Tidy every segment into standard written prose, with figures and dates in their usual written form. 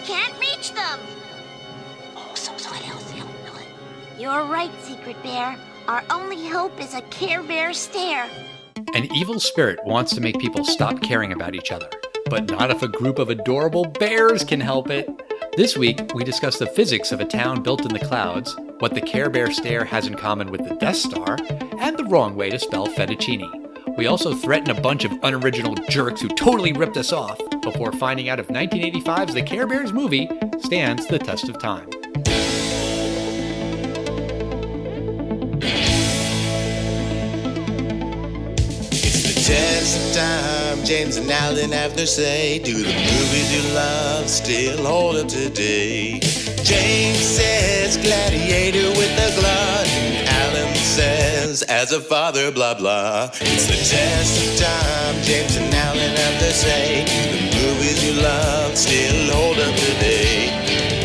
can't reach them. You're right, Secret Bear. Our only hope is a Care Bear stare. An evil spirit wants to make people stop caring about each other, but not if a group of adorable bears can help it. This week, we discuss the physics of a town built in the clouds, what the Care Bear stare has in common with the Death Star, and the wrong way to spell fettuccine. We also threaten a bunch of unoriginal jerks who totally ripped us off before finding out if 1985's The Care Bears movie stands the test of time. Test of time, James and Alan have to say, do the movies you love still hold up today? James says gladiator with a glut, and Alan says as a father blah blah. It's the test of time, James and Alan have to say, do the movies you love still hold up today?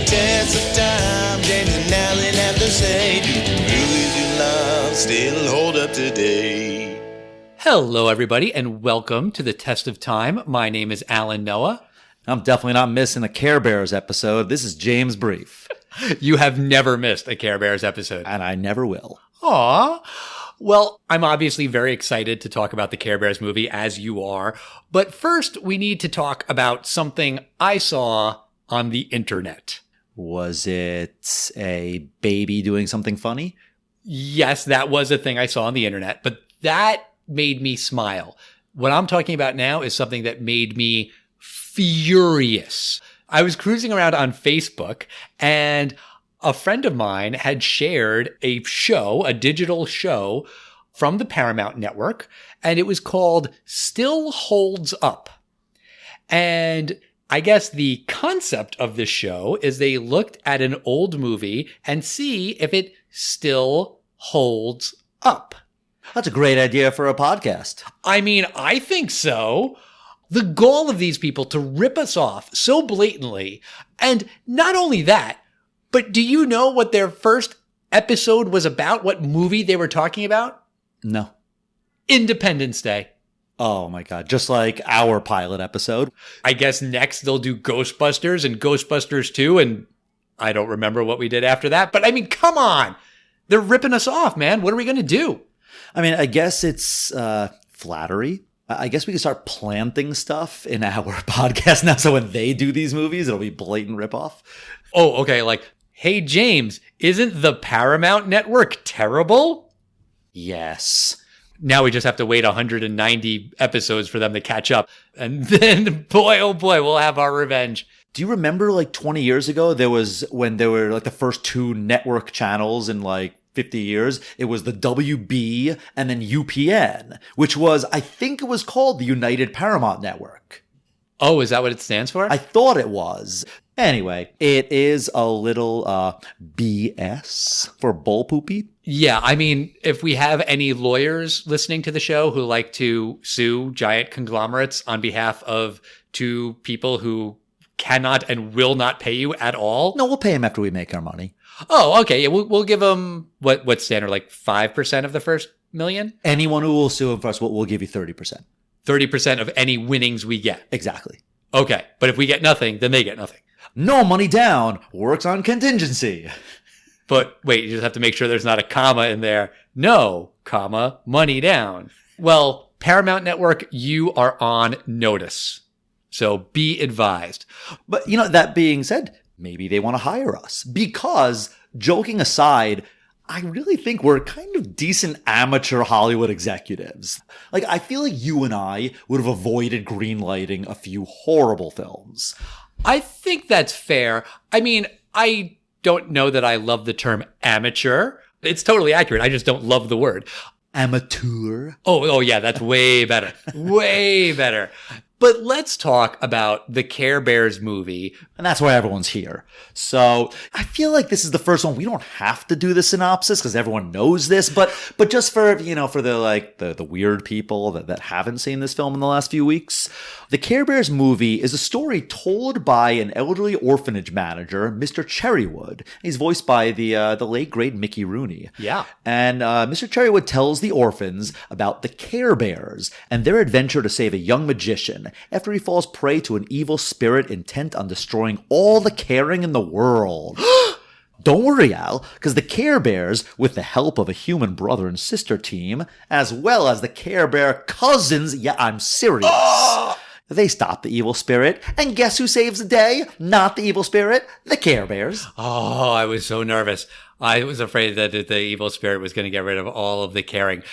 Test of time, James and Alan have to say, do the movies you love still hold up today? Hello, everybody, and welcome to the Test of Time. My name is Alan Noah. I'm definitely not missing a Care Bears episode. This is James Brief. You have never missed a Care Bears episode. And I never will. Aw. Well, I'm obviously very excited to talk about the Care Bears movie, as you are. But first, we need to talk about something I saw on the internet. Was it a baby doing something funny? Yes, that was a thing I saw on the internet, but that made me smile. What I'm talking about now is something that made me furious. I was cruising around on Facebook and a friend of mine had shared a digital show from the Paramount Network, and it was called Still Holds Up. And I guess the concept of this show is they looked at an old movie and see if it still holds up. That's a great idea for a podcast. I mean, I think so. The gall of these people to rip us off so blatantly. And not only that, but do you know what their first episode was about? What movie they were talking about? No. Independence Day. Oh my God. Just like our pilot episode. I guess next they'll do Ghostbusters and Ghostbusters 2. And I don't remember what we did after that. But I mean, come on. They're ripping us off, man. What are we going to do? I mean, I guess it's flattery. I guess we can start planting stuff in our podcast now. So when they do these movies, it'll be blatant ripoff. Oh, okay. Like, hey, James, isn't the Paramount Network terrible? Yes. Now we just have to wait 190 episodes for them to catch up. And then, boy, oh boy, we'll have our revenge. Do you remember like 20 years ago, when there were like the first two network channels in like 50 years, it was the WB and then UPN, which was, I think it was called the United Paramount Network. Oh, is that what it stands for? I thought it was. Anyway, it is a little BS for bull poopy. Yeah, I mean, if we have any lawyers listening to the show who like to sue giant conglomerates on behalf of two people who cannot and will not pay you at all. No, we'll pay them after we make our money. Oh, okay. Yeah, we'll give them what's standard, like 5% of the first million? Anyone who will sue them for us, we'll give you 30%. 30% of any winnings we get. Exactly. Okay. But if we get nothing, then they get nothing. No money down. Works on contingency. But wait, you just have to make sure there's not a comma in there. No, comma, money down. Well, Paramount Network, you are on notice. So be advised. But, that being said, maybe they want to hire us because, joking aside, I really think we're kind of decent amateur Hollywood executives. Like, I feel like you and I would have avoided greenlighting a few horrible films. I think that's fair. I mean, I don't know that I love the term amateur. It's totally accurate. I just don't love the word. Amateur. Oh yeah, that's way better. Way better. But let's talk about the Care Bears movie. And that's why everyone's here. So I feel like this is the first one. We don't have to do the synopsis because everyone knows this. But just for, for the weird people that haven't seen this film in the last few weeks, the Care Bears movie is a story told by an elderly orphanage manager, Mr. Cherrywood. He's voiced by the late, great Mickey Rooney. Yeah. And Mr. Cherrywood tells the orphans about the Care Bears and their adventure to save a young magician again after he falls prey to an evil spirit intent on destroying all the caring in the world. Don't worry, Al, because the Care Bears, with the help of a human brother and sister team, as well as the Care Bear cousins, yeah, I'm serious, they stop the evil spirit, and guess who saves the day? Not the evil spirit, the Care Bears. Oh, I was so nervous. I was afraid that the evil spirit was going to get rid of all of the caring.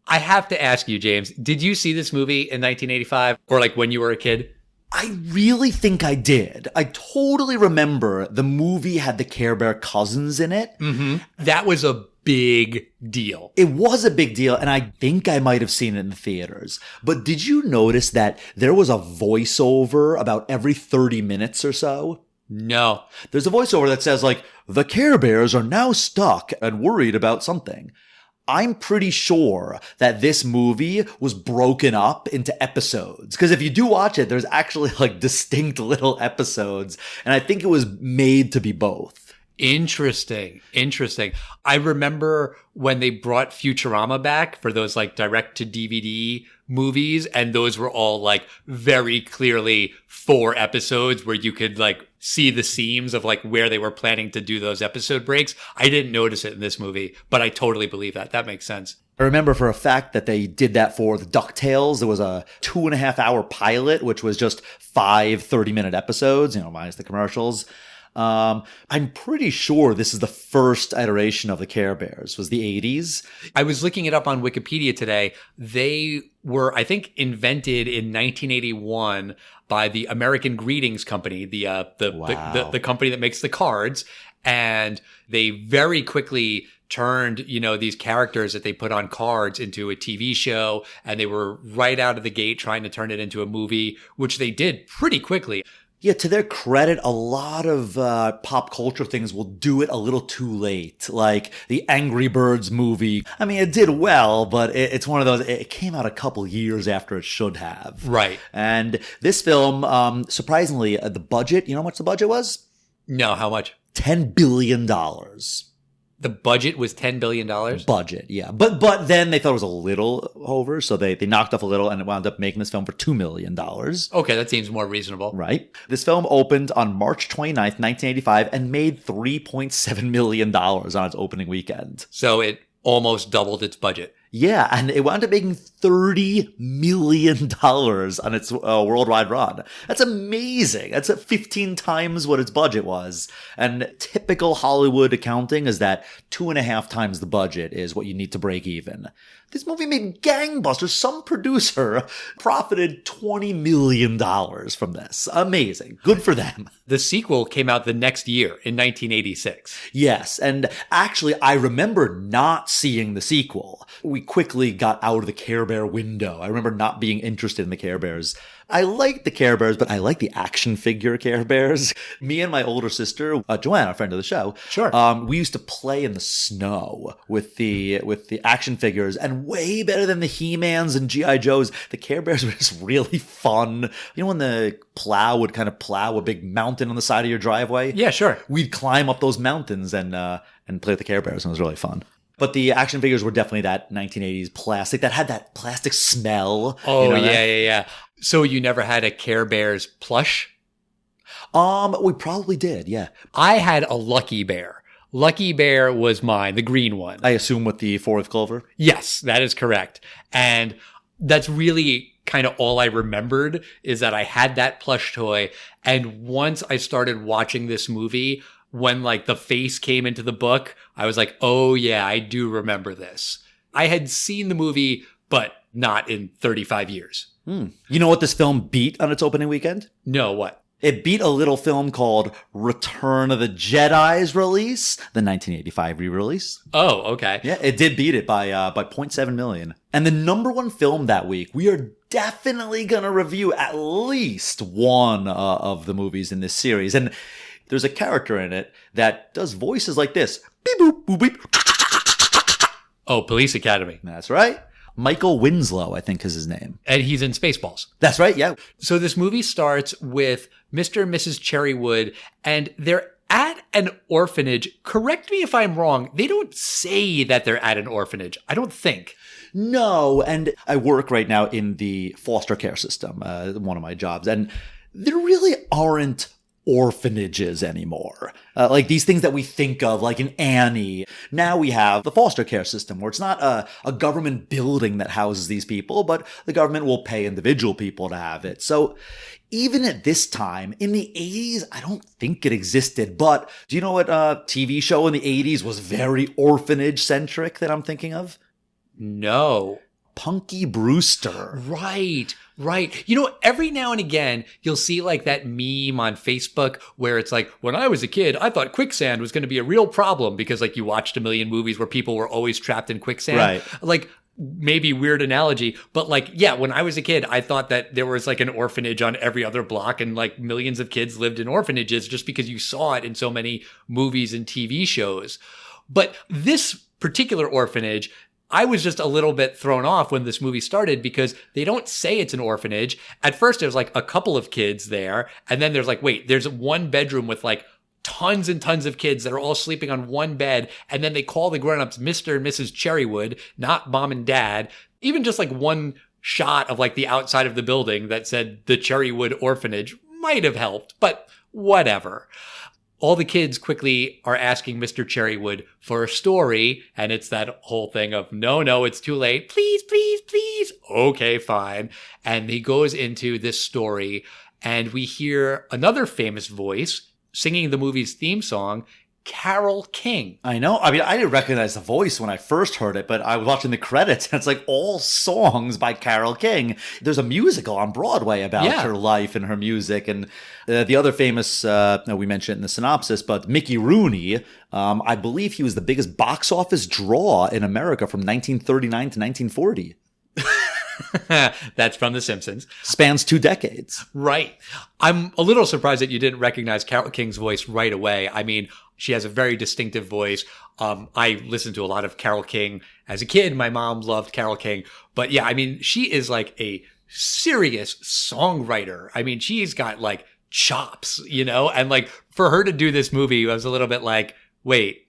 I have to ask you, James, did you see this movie in 1985 or like when you were a kid? I really think I did. I totally remember the movie had the Care Bear cousins in it. Mm-hmm. That was a big deal. It was a big deal, and I think I might have seen it in the theaters. But did you notice that there was a voiceover about every 30 minutes or so? No. There's a voiceover that says, like, the Care Bears are now stuck and worried about something. I'm pretty sure that this movie was broken up into episodes. Because if you do watch it, there's actually like distinct little episodes. And I think it was made to be both. Interesting. I remember when they brought Futurama back for those like direct to DVD movies, and those were all like very clearly 4 episodes where you could like see the seams of like where they were planning to do those episode breaks. I didn't notice it in this movie, but I totally believe that. That makes sense. I remember for a fact that they did that for the DuckTales. There was a 2.5-hour pilot, which was just 5 30-minute episodes, minus the commercials. I'm pretty sure this is the first iteration of the Care Bears. It was the 80s. I was looking it up on Wikipedia today. They were, I think, invented in 1981 by the American Greetings Company, the company that makes the cards. And they very quickly turned, these characters that they put on cards into a TV show. And they were right out of the gate trying to turn it into a movie, which they did pretty quickly. Yeah, to their credit, a lot of pop culture things will do it a little too late. Like the Angry Birds movie. I mean, it did well, but it's one of those, it came out a couple years after it should have. Right. And this film, surprisingly, the budget, you know how much the budget was? No, how much? $10 billion. The budget was $10 billion? Budget, yeah. But then they thought it was a little over, so they knocked off a little and it wound up making this film for $2 million. Okay, that seems more reasonable. Right. This film opened on March 29th, 1985 and made $3.7 million on its opening weekend. So it almost doubled its budget. Yeah, and it wound up making $30 million on its worldwide run. That's amazing. That's 15 times what its budget was. And typical Hollywood accounting is that 2.5 times the budget is what you need to break even. This movie made gangbusters. Some producer profited $20 million from this. Amazing. Good for them. The sequel came out the next year in 1986. Yes, and actually I remember not seeing the sequel. We quickly got out of the Care Bear window. I remember not being interested in the Care Bears. I like the Care Bears, but I like the action figure Care Bears. Me and my older sister, Joanna, a friend of the show, sure, we used to play in the snow with the action figures, and way better than the He-Mans and G.I. Joes. The Care Bears were just really fun. You know when the plow would kind of plow a big mountain on the side of your driveway? Yeah, sure. We'd climb up those mountains and play with the Care Bears, and it was really fun. But the action figures were definitely that 1980s plastic that had that plastic smell. Oh, yeah. So you never had a Care Bears plush? We probably did, yeah. I had a Lucky Bear. Lucky Bear was mine, the green one. I assume with the 4th clover? Yes, that is correct. And that's really kind of all I remembered is that I had that plush toy. And once I started watching this movie, when like the face came into the book, I was like, oh yeah, I do remember this. I had seen the movie, but not in 35 years. You know what this film beat on its opening weekend? No, what? It beat a little film called Return of the Jedi's release, the 1985 re-release. Oh, okay. Yeah, it did beat it by 0.7 million. And the number one film that week, we are definitely going to review at least one of the movies in this series. And there's a character in it that does voices like this. Beep, boop, boop, beep. Oh, Police Academy. That's right. Michael Winslow, I think is his name. And he's in Spaceballs. That's right, yeah. So this movie starts with Mr. and Mrs. Cherrywood, and they're at an orphanage. Correct me if I'm wrong. They don't say that they're at an orphanage. I don't think. No, and I work right now in the foster care system, one of my jobs, and there really aren't orphanages anymore. Like these things that we think of, like in Annie. Now we have the foster care system where it's not a government building that houses these people, but the government will pay individual people to have it. So even at this time, in the 80s, I don't think it existed. But do you know what TV show in the 80s was very orphanage-centric that I'm thinking of? No. Punky Brewster. Right. You know, every now and again, you'll see like that meme on Facebook where it's like, when I was a kid, I thought quicksand was going to be a real problem because like you watched a million movies where people were always trapped in quicksand. Right. Like, maybe weird analogy, but like, yeah, when I was a kid, I thought that there was like an orphanage on every other block and like millions of kids lived in orphanages just because you saw it in so many movies and TV shows. But this particular orphanage, I was just a little bit thrown off when this movie started because they don't say it's an orphanage. At first, there's like a couple of kids there. And then there's like, wait, there's one bedroom with like tons and tons of kids that are all sleeping on one bed. And then they call the grown-ups Mr. and Mrs. Cherrywood, not mom and dad. Even just like one shot of like the outside of the building that said the Cherrywood Orphanage might have helped, but whatever. All the kids quickly are asking Mr. Cherrywood for a story, and it's that whole thing of, no, it's too late. Please, please, please. Okay, fine. And he goes into this story, and we hear another famous voice singing the movie's theme song, Carole King. I know. I mean, I didn't recognize the voice when I first heard it, but I was watching the credits, and it's like all songs by Carole King. There's a musical on Broadway about her life and her music. And the other famous, we mentioned it in the synopsis, but Mickey Rooney, I believe he was the biggest box office draw in America from 1939 to 1940. That's from The Simpsons. Spans 2 decades. Right. I'm a little surprised that you didn't recognize Carole King's voice right away. I mean, she has a very distinctive voice. I listened to a lot of Carole King as a kid. My mom loved Carole King. But yeah, I mean, she is like a serious songwriter. I mean, she's got like chops, you know? And like for her to do this movie, I was a little bit like, wait,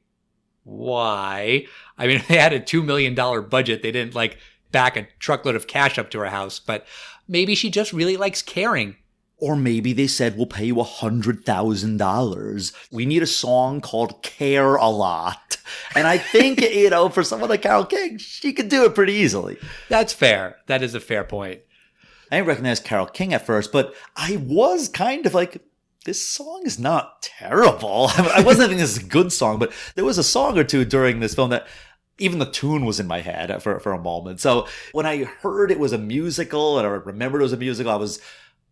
why? I mean, they had a $2 million budget. They didn't like back a truckload of cash up to her house, but maybe she just really likes caring. Or maybe they said, we'll pay you $100,000. We need a song called Care a Lot. And I think, you know, for someone like Carole King, she could do it pretty easily. That's fair. That is a fair point. I didn't recognize Carole King at first, but I was kind of like, this song is not terrible. I wasn't thinking this is a good song, but there was a song or two during this film that even the tune was in my head for a moment. So when I heard it was a musical and I remembered it was a musical, I was,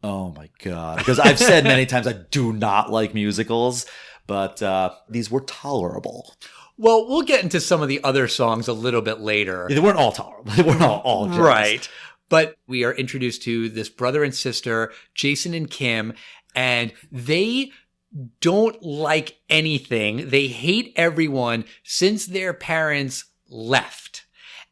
oh my God. Because I've said many times I do not like musicals, but these were tolerable. Well, we'll get into some of the other songs a little bit later. They weren't all tolerable. They weren't all jazz. Right. But we are introduced to this brother and sister, Jason and Kim, and they don't like anything. They hate everyone since their parents left.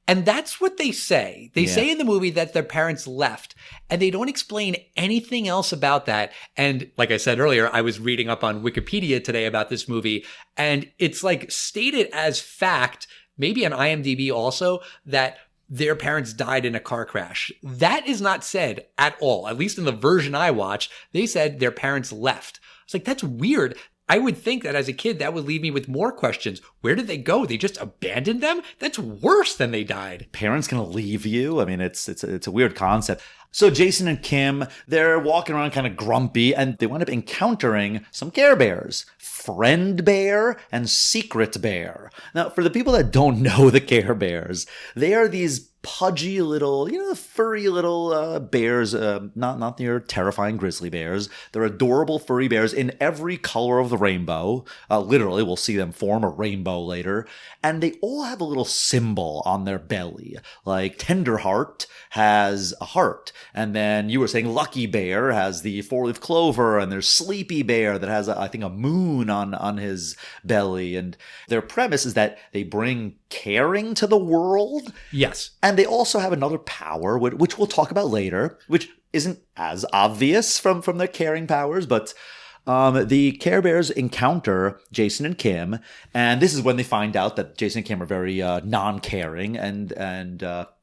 And that's what they say. They say in the movie that their parents left, and they don't explain anything else about that. And like I said earlier, I was reading up on Wikipedia today about this movie, and it's like stated as fact, maybe on IMDb also, that their parents died in a car crash. That is not said at all. At least in the version I watched, they said their parents left. I was like, that's weird. I would think that as a kid, that would leave me with more questions. Where did they go? They just abandoned them? That's worse than they died. Parents gonna leave you? I mean, it's a weird concept. So Jason and Kim, they're walking around kind of grumpy, and they wind up encountering some Care Bears. Friend Bear and Secret Bear. Now, for the people that don't know the Care Bears, they are these pudgy little, furry little bears, not your terrifying grizzly bears. They're adorable furry bears in every color of the rainbow. Literally, we'll see them form a rainbow later. And they all have a little symbol on their belly. Like Tenderheart has a heart. And then you were saying Lucky Bear has the 4-leaf clover, and there's Sleepy Bear that has, I think, a moon on his belly. And their premise is that they bring caring to the world. Yes. And they also have another power, which we'll talk about later, which isn't as obvious from their caring powers, but The Care Bears encounter Jason and Kim, and this is when they find out that Jason and Kim are very non-caring, and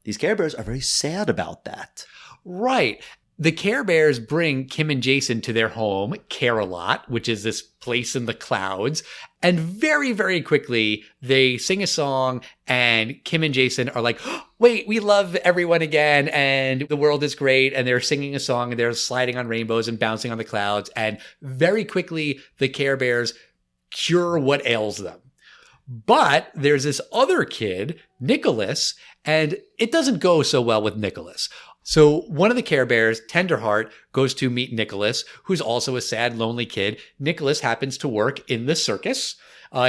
these Care Bears are very sad about that. Right. The Care Bears bring Kim and Jason to their home, Care-a-Lot, which is this place in the clouds. And very, very quickly, they sing a song and Kim and Jason are like, oh, wait, we love everyone again and the world is great. And they're singing a song and they're sliding on rainbows and bouncing on the clouds. And very quickly, the Care Bears cure what ails them. But there's this other kid, Nicholas, and it doesn't go so well with Nicholas. So one of the Care Bears, Tenderheart, goes to meet Nicholas, who's also a sad, lonely kid. Nicholas happens to work in the circus.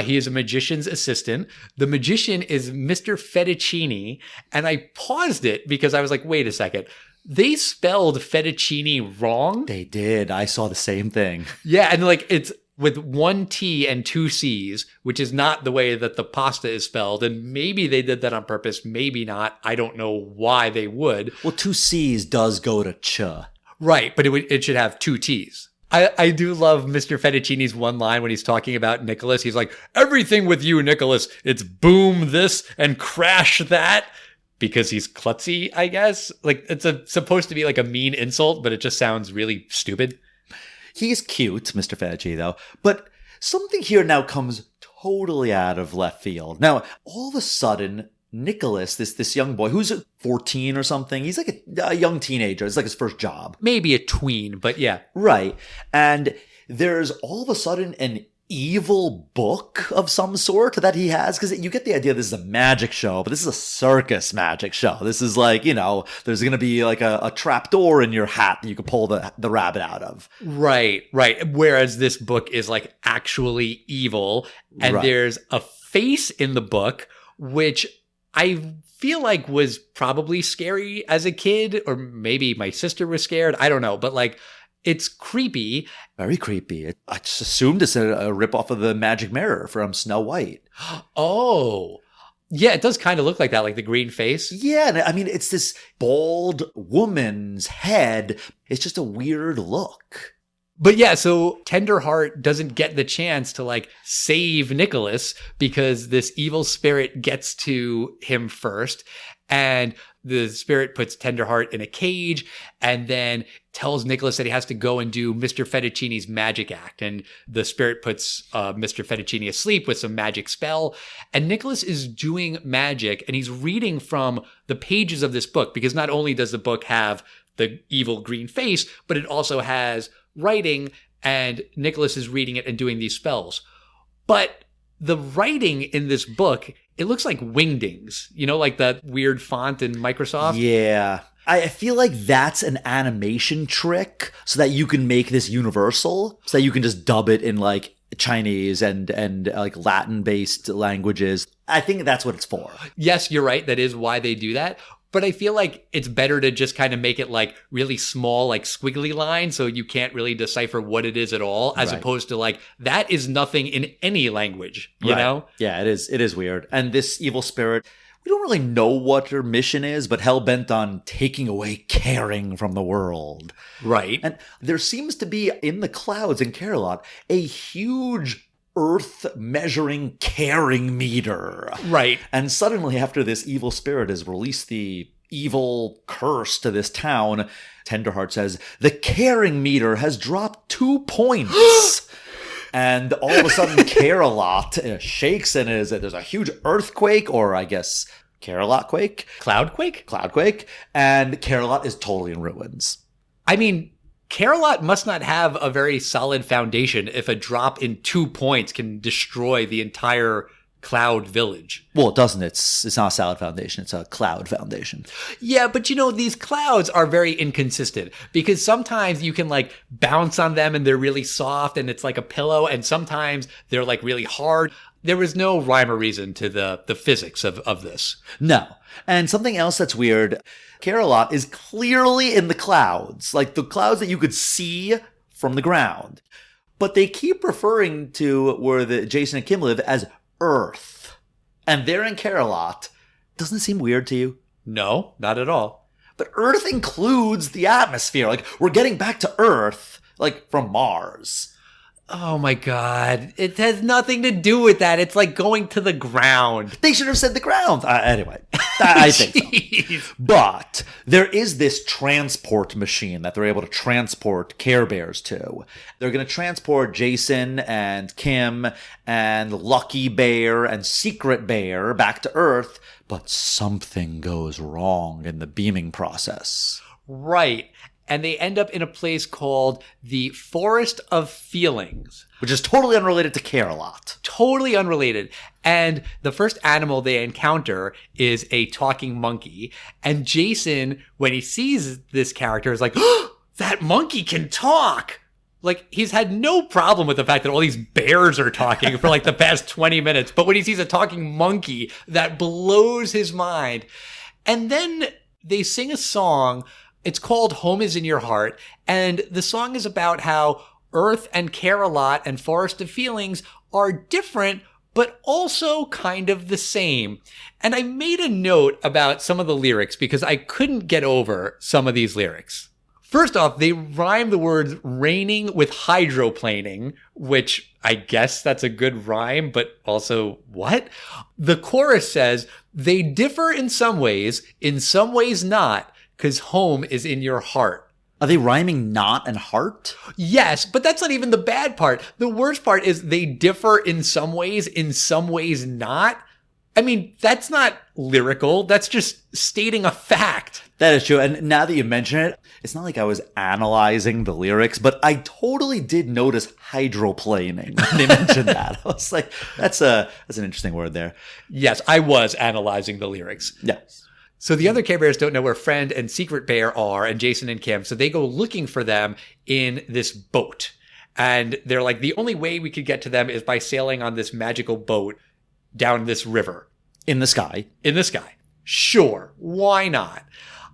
He is a magician's assistant. The magician is Mr. Fettuccine. And I paused it because I was like, wait a second. They spelled fettuccine wrong. They did. I saw the same thing. Yeah. And like it's with one T and two C's, which is not the way that the pasta is spelled. And maybe they did that on purpose. Maybe not. I don't know why they would. Well, two C's does go to ch. Right. But it should have two T's. I do love Mr. Fettuccine's one line when he's talking about Nicholas. He's like, everything with you, Nicholas, it's boom this and crash that. Because he's klutzy, I guess. Like it's supposed to be like a mean insult, but it just sounds really stupid. He's cute, Mr. Fettuccine, though. But something here now comes totally out of left field. Now, all of a sudden, Nicholas, this young boy, who's 14 or something, he's like a young teenager. It's like his first job. Maybe a tween, but yeah. Right. And there's all of a sudden an evil book of some sort that he has, because you get the idea this is a magic show, but this is a circus magic show. This is like, there's going to be like a trap door in your hat that you can pull the rabbit out of. Right. Whereas this book is like actually evil. And There's a face in the book, which I feel like was probably scary as a kid, or maybe my sister was scared. I don't know. But like, it's creepy. Very creepy. I just assumed it's a ripoff of the Magic Mirror from Snow White. Oh. Yeah, it does kind of look like that, like the green face. Yeah, I mean, it's this bald woman's head. It's just a weird look. But yeah, so Tenderheart doesn't get the chance to like save Nicholas because this evil spirit gets to him first. And the spirit puts Tenderheart in a cage and then tells Nicholas that he has to go and do Mr. Fettuccine's magic act. And the spirit puts Mr. Fettuccine asleep with some magic spell. And Nicholas is doing magic and he's reading from the pages of this book, because not only does the book have the evil green face, but it also has writing, and Nicholas is reading it and doing these spells. But the writing in this book, it looks like wingdings, like that weird font in Microsoft. Yeah. I feel like that's an animation trick so that you can make this universal, so that you can just dub it in like Chinese and like Latin-based languages. I think that's what it's for. Yes, you're right. That is why they do that. But I feel like it's better to just kind of make it like really small, like squiggly lines, so you can't really decipher what it is at all, as opposed to like, that is nothing in any language, you know? Yeah, it is weird. And this evil spirit, we don't really know what her mission is, but hell-bent on taking away caring from the world. Right. And there seems to be, in the clouds in Care-a-Lot, a huge earth measuring caring meter. Right. And suddenly, after this evil spirit has released the evil curse to this town, Tenderheart says, the caring meter has dropped 2 points. And all of a sudden, Care-a-Lot shakes and there's a huge earthquake, or I guess Care-a-Lot quake? Cloudquake? Cloudquake. And Care-a-Lot is totally in ruins. I mean, Care-a-Lot must not have a very solid foundation if a drop in 2 points can destroy the entire cloud village. Well, it doesn't. It's not a solid foundation. It's a cloud foundation. Yeah, but these clouds are very inconsistent, because sometimes you can like bounce on them and they're really soft and it's like a pillow, and sometimes they're like really hard. There was no rhyme or reason to the physics of this. No. And something else that's weird, Care-a-Lot is clearly in the clouds, like the clouds that you could see from the ground. But they keep referring to where the Jason and Kim live as Earth. And they're in Care-a-Lot. Doesn't it seem weird to you? No, not at all. But Earth includes the atmosphere. Like, we're getting back to Earth, like, from Mars. Oh my God. It has nothing to do with that. It's like going to the ground. They should have said the ground. Anyway, I think so. But there is this transport machine that they're able to transport Care Bears to. They're going to transport Jason and Kim and Lucky Bear and Secret Bear back to Earth, but something goes wrong in the beaming process. Right. And they end up in a place called the Forest of Feelings. Which is totally unrelated to Care-a-Lot. Totally unrelated. And the first animal they encounter is a talking monkey. And Jason, when he sees this character, is like, oh, that monkey can talk. Like, he's had no problem with the fact that all these bears are talking for like the past 20 minutes. But when he sees a talking monkey, that blows his mind. And then they sing a song. It's called Home is in Your Heart. And the song is about how Earth and Care-a-Lot and Forest of Feelings are different, but also kind of the same. And I made a note about some of the lyrics because I couldn't get over some of these lyrics. First off, they rhyme the words raining with hydroplaning, which I guess that's a good rhyme, but also what? The chorus says, they differ in some ways not, because home is in your heart. Are they rhyming not and heart? Yes, but that's not even the bad part. The worst part is they differ in some ways not. I mean, that's not lyrical. That's just stating a fact. That is true. And now that you mention it, it's not like I was analyzing the lyrics, but I totally did notice hydroplaning when they mentioned that. I was like, that's an interesting word there. Yes, I was analyzing the lyrics. Yes. So the other Care Bears don't know where Friend and Secret Bear are, and Jason and Kim. So they go looking for them in this boat. And they're like, the only way we could get to them is by sailing on this magical boat down this river. In the sky. In the sky. Sure. Why not?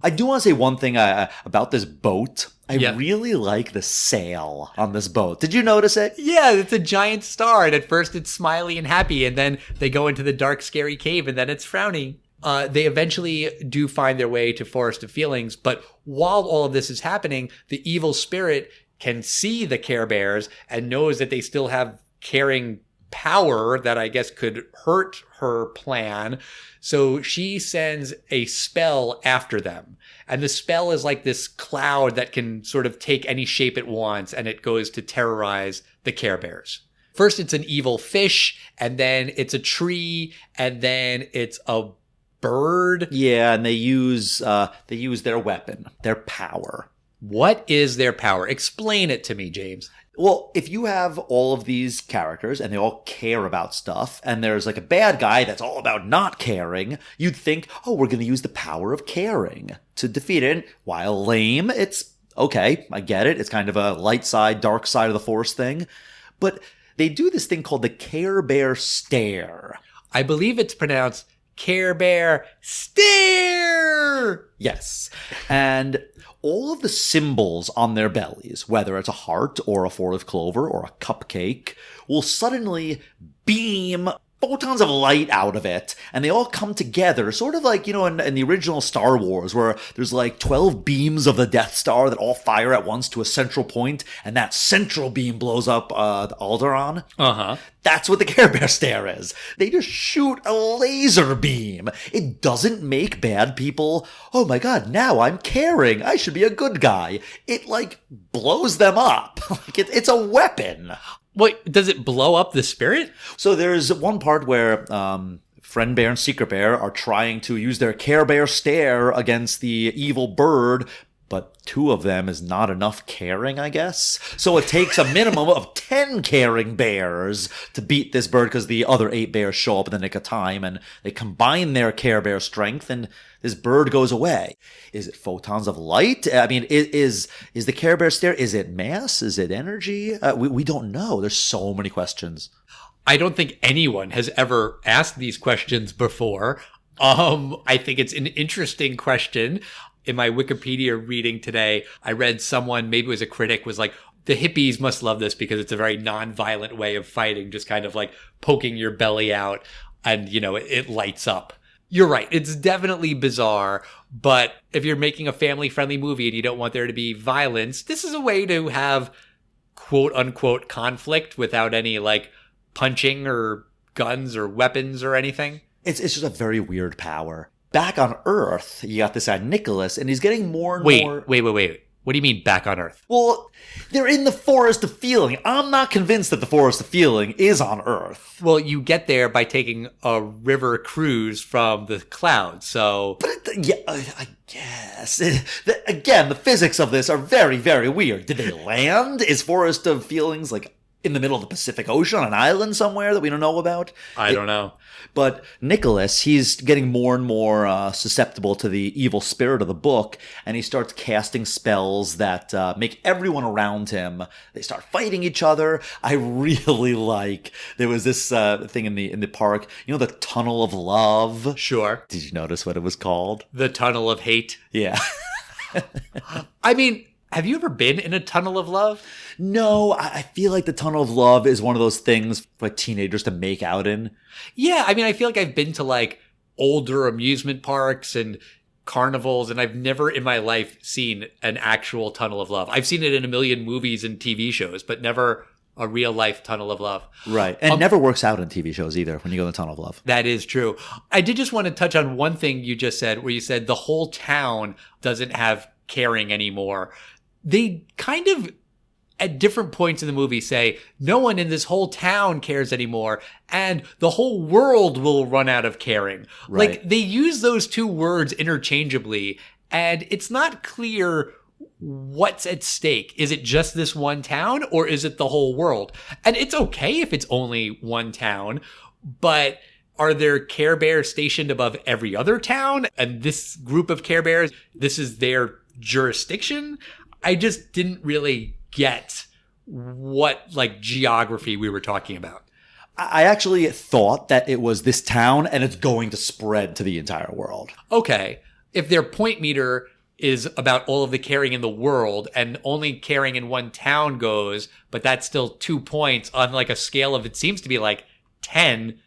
I do want to say one thing about this boat. I really like the sail on this boat. Did you notice it? Yeah, it's a giant star. And at first it's smiley and happy. And then they go into the dark, scary cave. And then it's frowning. They eventually do find their way to Forest of Feelings, but while all of this is happening, the evil spirit can see the Care Bears and knows that they still have caring power that I guess could hurt her plan. So she sends a spell after them. And the spell is like this cloud that can sort of take any shape it wants, and it goes to terrorize the Care Bears. First, it's an evil fish, and then it's a tree, and then it's a bird. Yeah, and they use their weapon, their power. What is their power? Explain it to me, James. Well, if you have all of these characters and they all care about stuff, and there's like a bad guy that's all about not caring, you'd think, oh, we're going to use the power of caring to defeat it. While lame, it's okay, I get it. It's kind of a light side, dark side of the force thing. But they do this thing called the Care Bear Stare. I believe it's pronounced Care Bear Stare! Yes. And all of the symbols on their bellies, whether it's a heart or a four-leaf clover or a cupcake, will suddenly beam photons of light out of it, and they all come together, sort of like, in the original Star Wars, where there's like 12 beams of the Death Star that all fire at once to a central point, and that central beam blows up the Alderaan. Uh-huh. That's what the Care Bear Stare is. They just shoot a laser beam. It doesn't make bad people, oh my god, now I'm caring, I should be a good guy. It, blows them up. It's a weapon. Wait, does it blow up the spirit? So there's one part where Friend Bear and Secret Bear are trying to use their Care Bear Stare against the evil bird, but 2 of them is not enough caring, I guess. So it takes a minimum of 10 caring bears to beat this bird, because the other 8 bears show up in the nick of time, and they combine their Care Bear strength, and this bird goes away. Is it photons of light? I mean, is the Care Bear Stare, is it mass? Is it energy? We don't know. There's so many questions. I don't think anyone has ever asked these questions before. I think it's an interesting question. In my Wikipedia reading today, I read someone, maybe it was a critic, was like, the hippies must love this because it's a very non-violent way of fighting, just kind of like poking your belly out and, it lights up. You're right. It's definitely bizarre, but if you're making a family-friendly movie and you don't want there to be violence, this is a way to have quote unquote conflict without any like punching or guns or weapons or anything. It's just a very weird power. Back on Earth, you got this guy Nicholas, and he's getting more and more... Wait. What do you mean back on Earth? Well, they're in the Forest of Feeling. I'm not convinced that the Forest of Feeling is on Earth. Well, you get there by taking a river cruise from the clouds, so... But, yeah, I guess. Again, the physics of this are very, very weird. Did they land? Is Forest of Feelings, like, in the middle of the Pacific Ocean on an island somewhere that we don't know about? I don't know. But Nicholas, he's getting more and more susceptible to the evil spirit of the book, and he starts casting spells that make everyone around him, they start fighting each other. I really like, there was this thing in the park, you know, the Tunnel of Love? Sure. Did you notice what it was called? The Tunnel of Hate. Yeah. I mean, have you ever been in a tunnel of love? No, I feel like the Tunnel of Love is one of those things for like teenagers to make out in. Yeah, I mean, I feel like I've been to like older amusement parks and carnivals, and I've never in my life seen an actual tunnel of love. I've seen it in a million movies and TV shows, but never a real life tunnel of love. Right. And it never works out in TV shows either when you go to the Tunnel of Love. That is true. I did just want to touch on one thing you just said, where you said the whole town doesn't have caring anymore. They kind of, at different points in the movie, say, no one in this whole town cares anymore, and the whole world will run out of caring. Right. Like, they use those two words interchangeably, and it's not clear what's at stake. Is it just this one town, or is it the whole world? And it's okay if it's only one town, but are there Care Bears stationed above every other town? And this group of Care Bears, this is their jurisdiction? I just didn't really get what like geography we were talking about. I actually thought that it was this town and it's going to spread to the entire world. Okay. If their point meter is about all of the caring in the world and only caring in one town goes, but that's still 2 points on like a scale of, it seems to be like 10.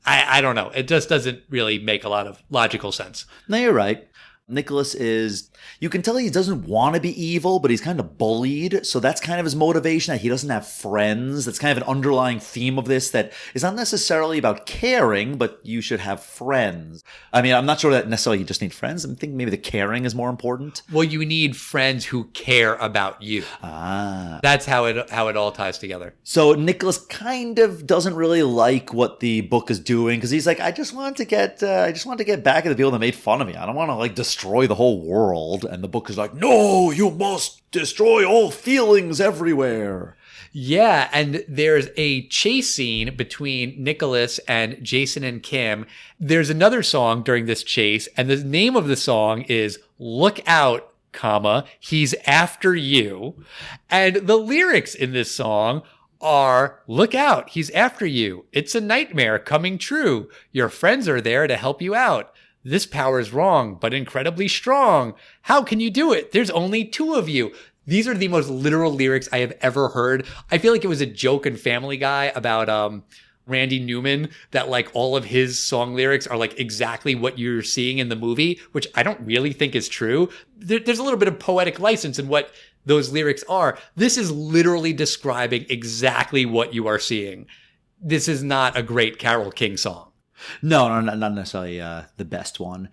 I don't know. It just doesn't really make a lot of logical sense. No, you're right. Nicholas is, you can tell he doesn't want to be evil, but he's kind of bullied. So that's kind of his motivation, that he doesn't have friends. That's kind of an underlying theme of this that is not necessarily about caring, but you should have friends. I mean, I'm not sure that necessarily you just need friends. I think maybe the caring is more important. Well, you need friends who care about you. Ah. That's how it all ties together. So Nicholas kind of doesn't really like what the book is doing, because he's like, I just want to get back at the people that made fun of me. I don't want to like destroy the whole world. And the book is like, no, you must destroy all feelings everywhere. Yeah, and there's a chase scene between Nicholas and Jason and Kim. There's another song during this chase, and the name of the song is Look Out, comma, He's After You. And the lyrics in this song are, look out, he's after you. It's a nightmare coming true. Your friends are there to help you out. This power is wrong, but incredibly strong. How can you do it? There's only two of you. These are the most literal lyrics I have ever heard. I feel like it was a joke in Family Guy about Randy Newman, that like all of his song lyrics are like exactly what you're seeing in the movie, which I don't really think is true. There's a little bit of poetic license in what those lyrics are. This is literally describing exactly what you are seeing. This is not a great Carole King song. No, not necessarily the best one.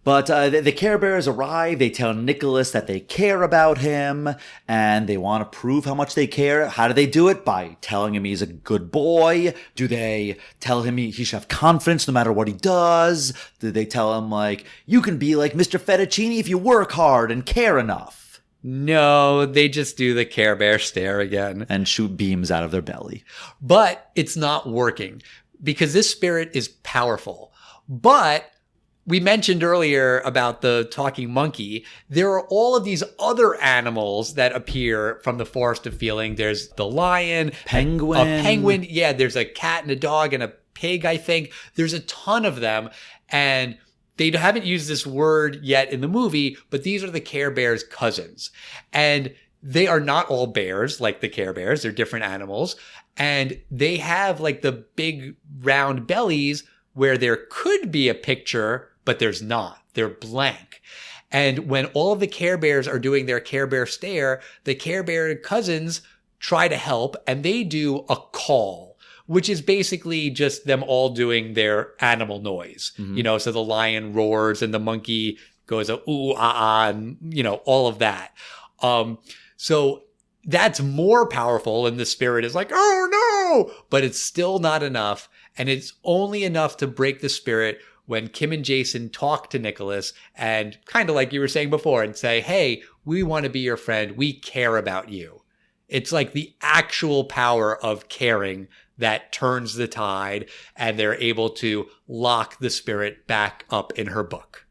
But the Care Bears arrive. They tell Nicholas that they care about him, and they want to prove how much they care. How do they do it? By telling him he's a good boy. Do they tell him he should have confidence no matter what he does? Do they tell him, like, you can be like Mr. Fettuccine if you work hard and care enough? No, they just do the Care Bear stare again. And shoot beams out of their belly. But it's not working, because this spirit is powerful. But we mentioned earlier about the talking monkey. There are all of these other animals that appear from the Forest of Feeling. There's the lion, Penguin. a penguin. Yeah, there's a cat and a dog and a pig, I think. There's a ton of them. And they haven't used this word yet in the movie, but these are the Care Bears' cousins. And they are not all bears like the Care Bears. They're different animals. And they have like the big round bellies where there could be a picture, but there's not. They're blank. And when all of the Care Bears are doing their Care Bear stare, the Care Bear cousins try to help, and they do a call, which is basically just them all doing their animal noise. So the lion roars and the monkey goes ooh, ah, ah, and, all of that. So that's more powerful, and the spirit is like, oh no, but it's still not enough. And it's only enough to break the spirit when Kim and Jason talk to Nicholas and kind of like you were saying before and say, hey, we want to be your friend. We care about you. It's like the actual power of caring that turns the tide, and they're able to lock the spirit back up in her book.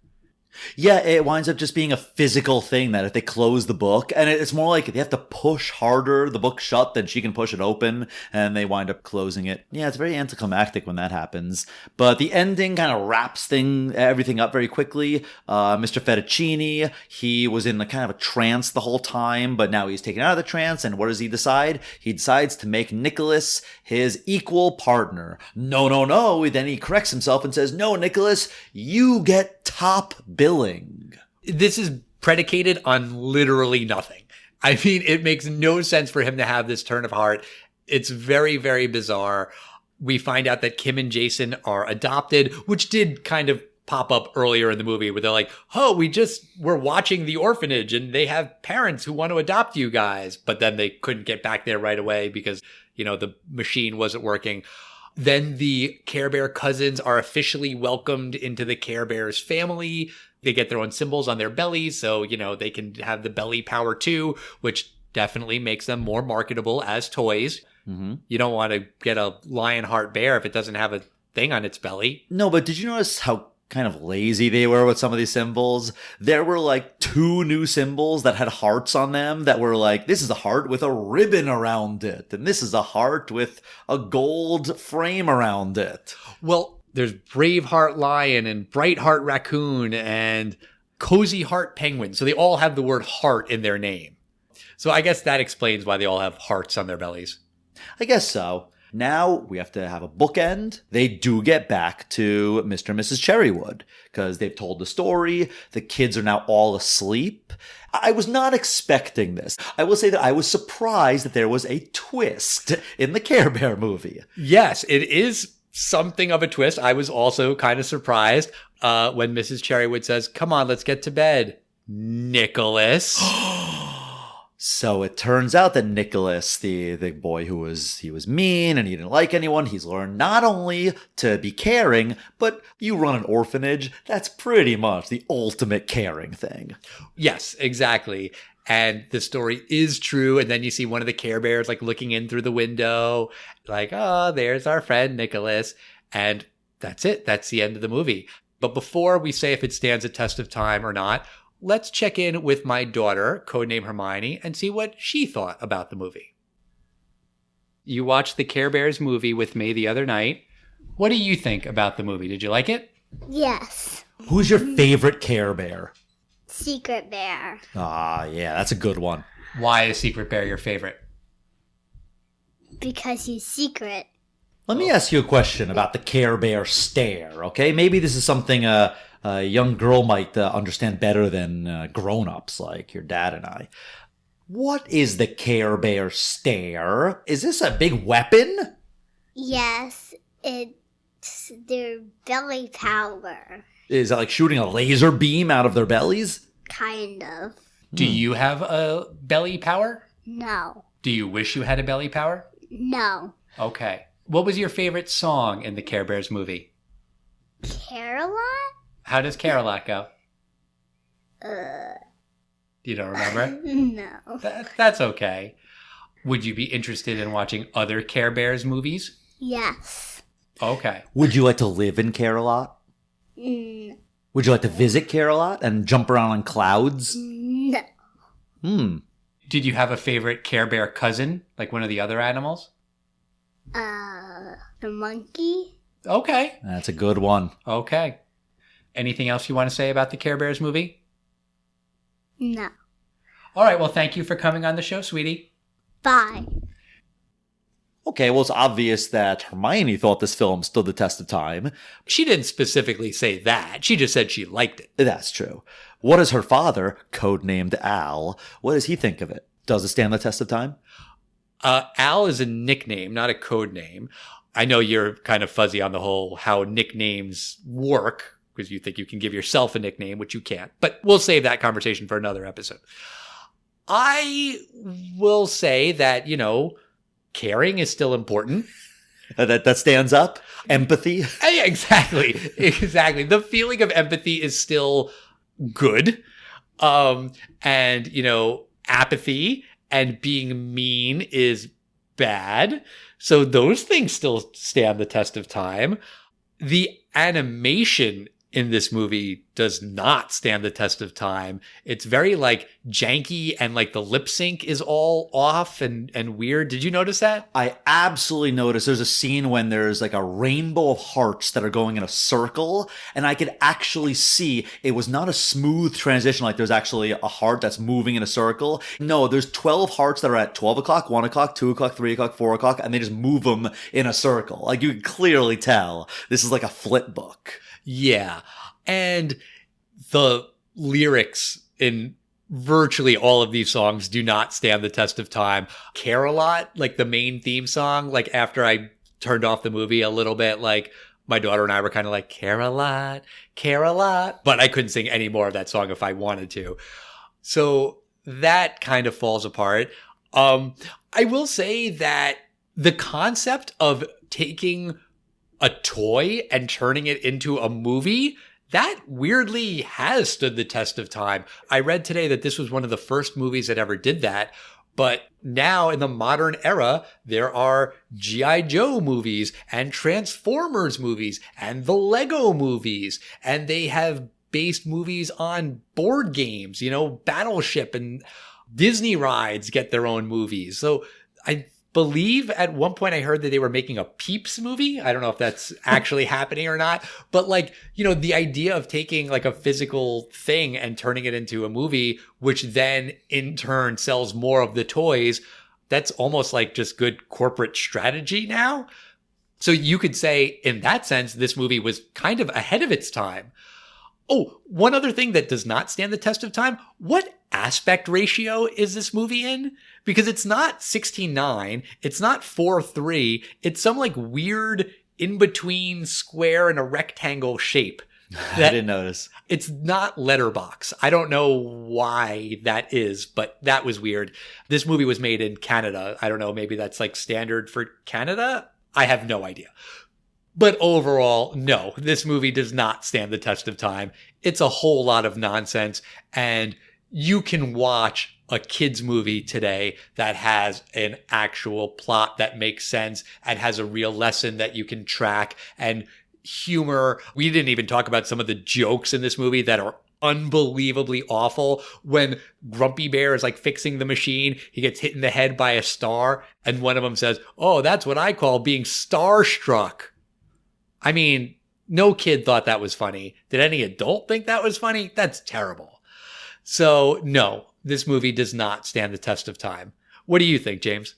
Yeah, it winds up just being a physical thing that if they close the book, and it's more like they have to push harder the book shut than she can push it open, and they wind up closing it. Yeah, it's very anticlimactic when that happens. But the ending kind of wraps everything up very quickly. Mr. Fettuccine, he was in a kind of a trance the whole time, but now he's taken out of the trance, and what does he decide? He decides to make Nicholas his equal partner. No. Then he corrects himself and says, no, Nicholas, you get top billing. This is predicated on literally nothing. I mean, it makes no sense for him to have this turn of heart. It's very, very bizarre. We find out that Kim and Jason are adopted, which did kind of pop up earlier in the movie where they're like, oh, we're watching The Orphanage and they have parents who want to adopt you guys. But then they couldn't get back there right away because, the machine wasn't working. Then the Care Bear cousins are officially welcomed into the Care Bears family. They get their own symbols on their bellies, so, they can have the belly power too, which definitely makes them more marketable as toys. Mm-hmm. You don't want to get a Lionheart bear if it doesn't have a thing on its belly. No, but did you notice how kind of lazy they were with some of these symbols? There were like 2 new symbols that had hearts on them that were like, this is a heart with a ribbon around it, and this is a heart with a gold frame around it. Well, there's Braveheart Lion and Brightheart Raccoon and Cozy Heart Penguin. So they all have the word heart in their name. So I guess that explains why they all have hearts on their bellies. I guess so. Now we have to have a bookend. They do get back to Mr. and Mrs. Cherrywood because they've told the story. The kids are now all asleep. I was not expecting this. I will say that I was surprised that there was a twist in the Care Bear movie. Yes, it is something of a twist. I was also kind of surprised when Mrs. Cherrywood says, come on, let's get to bed, Nicholas. So it turns out that Nicholas, the boy he was mean and he didn't like anyone, he's learned not only to be caring, but you run an orphanage, that's pretty much the ultimate caring thing. Yes, exactly. And the story is true. And then you see one of the Care Bears like looking in through the window, like, oh, there's our friend Nicholas. And that's it. That's the end of the movie. But before we say if it stands a test of time or not, let's check in with my daughter, codename Hermione, and see what she thought about the movie. You watched the Care Bears movie with me the other night. What do you think about the movie? Did you like it? Yes. Who's your favorite Care Bear? Secret Bear. Ah, yeah, that's a good one. Why is Secret Bear your favorite? Because he's secret. Let me ask you a question about the Care Bear stare, okay? Maybe this is something a young girl might understand better than grown-ups like your dad and I. What is the Care Bear stare? Is this a big weapon? Yes, it's their belly power. Is that like shooting a laser beam out of their bellies? Kind of. Do you have a belly power? No. Do you wish you had a belly power? No. Okay. What was your favorite song in the Care Bears movie? Caroline? How does Caroline go? You don't remember? No. That's okay. Would you be interested in watching other Care Bears movies? Yes. Okay. Would you like to live in Care-a-Lot? Would you like to visit Care-a-Lot and jump around on clouds? No. Did you have a favorite Care Bear cousin, like one of the other animals? The monkey? Okay. That's a good one. Okay. Anything else you want to say about the Care Bears movie? No. All right. Well, thank you for coming on the show, sweetie. Bye. Okay, well, it's obvious that Hermione thought this film stood the test of time. She didn't specifically say that. She just said she liked it. That's true. What does her father, codenamed Al, what does he think of it? Does it stand the test of time? Al is a nickname, not a code name. I know you're kind of fuzzy on the whole how nicknames work because you think you can give yourself a nickname, which you can't. But we'll save that conversation for another episode. I will say that, caring is still important. That stands up. Empathy. Yeah, exactly. Exactly. The feeling of empathy is still good. And, apathy and being mean is bad. So those things still stand the test of time. The animation in this movie does not stand the test of time. It's very janky and the lip sync is all off and weird. Did you notice that? I absolutely noticed there's a scene when there's a rainbow of hearts that are going in a circle, and I could actually see it was not a smooth transition. There's actually a heart that's moving in a circle. No, there's 12 hearts that are at 12 o'clock, 1 o'clock, 2 o'clock, 3 o'clock, 4 o'clock, and they just move them in a circle. You can clearly tell this is a flip book. Yeah. And the lyrics in virtually all of these songs do not stand the test of time. Care a Lot, the main theme song, after I turned off the movie a little bit, my daughter and I were kind of care a lot, but I couldn't sing any more of that song if I wanted to. So that kind of falls apart. I will say that the concept of taking a toy and turning it into a movie, that weirdly has stood the test of time. I read today that this was one of the first movies that ever did that. But now in the modern era, there are G.I. Joe movies and Transformers movies and the Lego movies. And they have based movies on board games, Battleship, and Disney rides get their own movies. So I believe at one point I heard that they were making a Peeps movie. I don't know if that's actually happening or not, but the idea of taking a physical thing and turning it into a movie, which then in turn sells more of the toys, that's almost just good corporate strategy now. So you could say in that sense, this movie was kind of ahead of its time. Oh, one other thing that does not stand the test of time. What aspect ratio is this movie in? Because it's not 16:9. It's not 4:3. It's some weird in-between square and a rectangle shape. I didn't notice. It's not letterbox. I don't know why that is, but that was weird. This movie was made in Canada. I don't know. Maybe that's standard for Canada. I have no idea. But overall, no, this movie does not stand the test of time. It's a whole lot of nonsense. And you can watch a kid's movie today that has an actual plot that makes sense and has a real lesson that you can track and humor. We didn't even talk about some of the jokes in this movie that are unbelievably awful. When Grumpy Bear is fixing the machine, he gets hit in the head by a star. And one of them says, "Oh, that's what I call being starstruck." I mean, no kid thought that was funny. Did any adult think that was funny? That's terrible. So no, this movie does not stand the test of time. What do you think, James?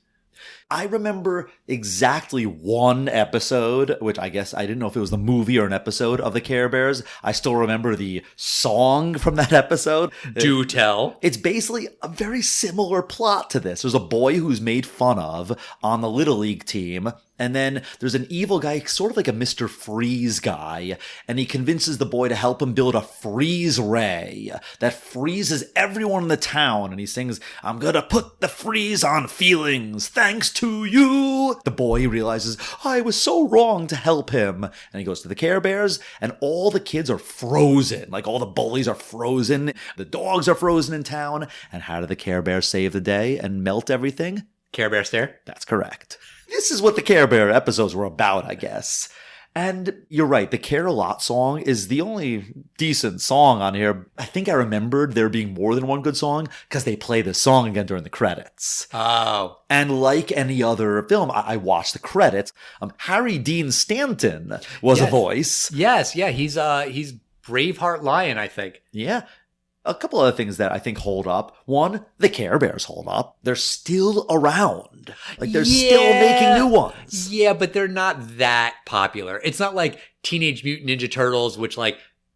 I remember exactly one episode, which I guess I didn't know if it was the movie or an episode of the Care Bears. I still remember the song from that episode. Do tell. It's basically a very similar plot to this. There's a boy who's made fun of on the Little League team. And then there's an evil guy, sort of like a Mr. Freeze guy, and he convinces the boy to help him build a freeze ray that freezes everyone in the town. And he sings, "I'm gonna put the freeze on feelings, thanks to you." The boy realizes, I was so wrong to help him. And he goes to the Care Bears, and all the kids are frozen. All the bullies are frozen. The dogs are frozen in town. And how do the Care Bears save the day and melt everything? Care Bear stare? That's correct. This is what the Care Bear episodes were about, I guess. And you're right, the Care a Lot song is the only decent song on here. I think I remembered there being more than one good song because they play this song again during the credits. Oh. And like any other film, I watched the credits. Harry Dean Stanton was a voice. Yes, yeah, he's Braveheart Lion, I think. Yeah. A couple other things that I think hold up. One, the Care Bears hold up. They're still around. They're still making new ones. Yeah, but they're not that popular. It's not like Teenage Mutant Ninja Turtles, which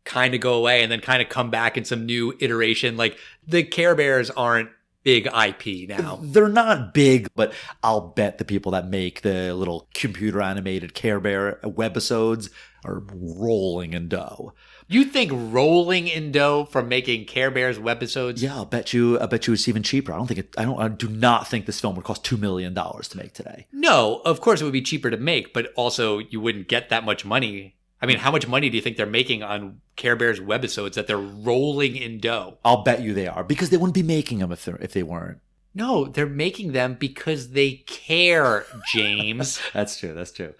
kind of go away and then kind of come back in some new iteration. The Care Bears aren't big IP now. They're not big, but I'll bet the people that make the little computer animated Care Bear webisodes are rolling in dough. You think rolling in dough from making Care Bears webisodes? Yeah, I bet you it's even cheaper. I do not think this film would cost $2 million to make today. No, of course it would be cheaper to make, but also you wouldn't get that much money. I mean, how much money do you think they're making on Care Bears webisodes that they're rolling in dough? I'll bet you they are, because they wouldn't be making them if they weren't. No, they're making them because they care, James. That's true.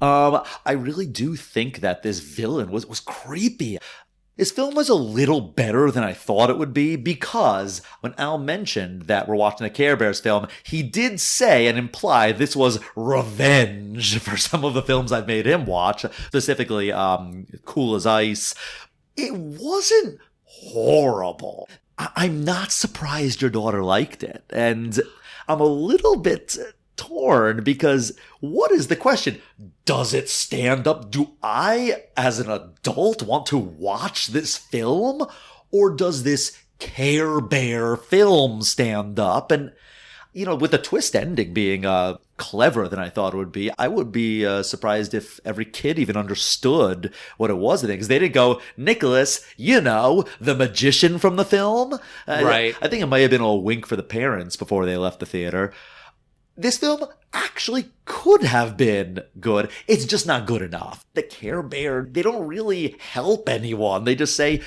I really do think that this villain was creepy. This film was a little better than I thought it would be, because when Al mentioned that we're watching a Care Bears film, he did say and imply this was revenge for some of the films I've made him watch, specifically Cool as Ice. It wasn't horrible. I'm not surprised your daughter liked it, and I'm a little bit torn, because what is the question? Does it stand up? Do I, as an adult, want to watch this film? Or does this Care Bear film stand up? And, with the twist ending being cleverer than I thought it would be, I would be surprised if every kid even understood what it was. Because they didn't go, Nicholas, the magician from the film. Right. I think it might have been a little wink for the parents before they left the theater. This film actually could have been good. It's just not good enough. The Care Bear, they don't really help anyone. They just say,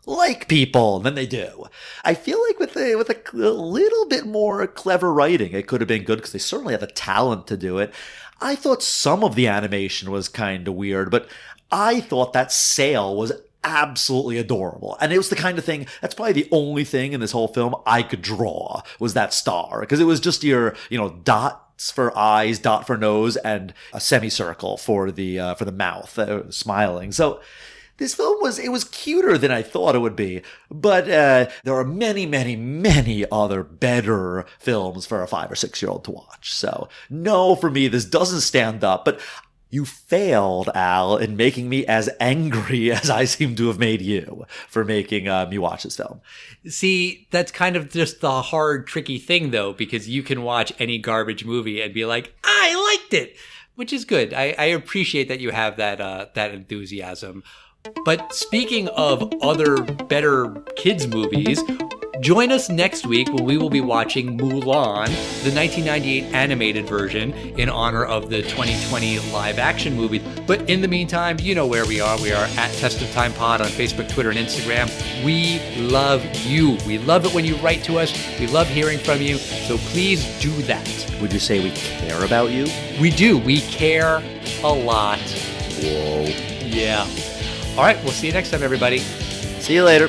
like people, and then they do. I feel like with a little bit more clever writing, it could have been good, because they certainly have the talent to do it. I thought some of the animation was kind of weird, but I thought that sail was absolutely adorable. And it was the kind of thing, that's probably the only thing in this whole film I could draw, was that star. Because it was just your, dots for eyes, dot for nose, and a semicircle for the mouth, smiling. So this film was cuter than I thought it would be, but there are many, many, many other better films for a 5 or 6 year old to watch. So no, for me, this doesn't stand up, but you failed, Al, in making me as angry as I seem to have made you for making me watch this film. See, that's kind of just the hard, tricky thing, though, because you can watch any garbage movie and be like, I liked it, which is good. I appreciate that you have that enthusiasm. But speaking of other better kids movies, join us next week when we will be watching Mulan, the 1998 animated version, in honor of the 2020 live action movie. But in the meantime, you know where we are. We are at Test of Time Pod on Facebook, Twitter, and Instagram. We love you. We love it when you write to us. We love hearing from you. So please do that. Would you say we care about you? We do. We care a lot. Whoa. Yeah. All right. We'll see you next time, everybody. See you later.